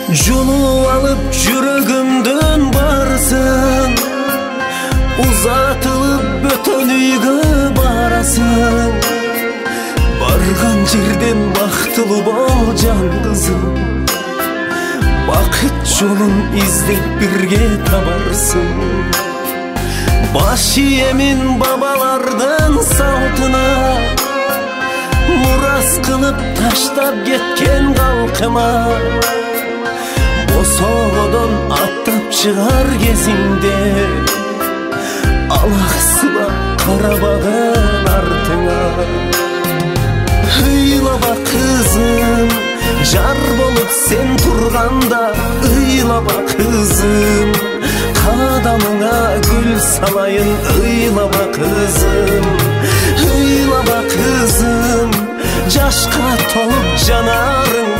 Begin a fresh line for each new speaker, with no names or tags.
Жолу алып жүрөгүмдөн барсың, узатылып бөтөн үйгө барасың. Барган жерден бактылуу бол жан кызым, бакыт жолун издеп бирге табарсың. Баш ийемин бабалардын салтына, мурас кылып таштап кеткен калкыма. Босоодон аттап чыгар кезиңде, алаксыла карабагын артыңа. Ыйлаба кызым, жар болуп сен турганда, ыйлаба кызым, кадамыңа гүл салайын, ыйлаба кызым. Ыйлаба кызым, жашка толуп жанарың,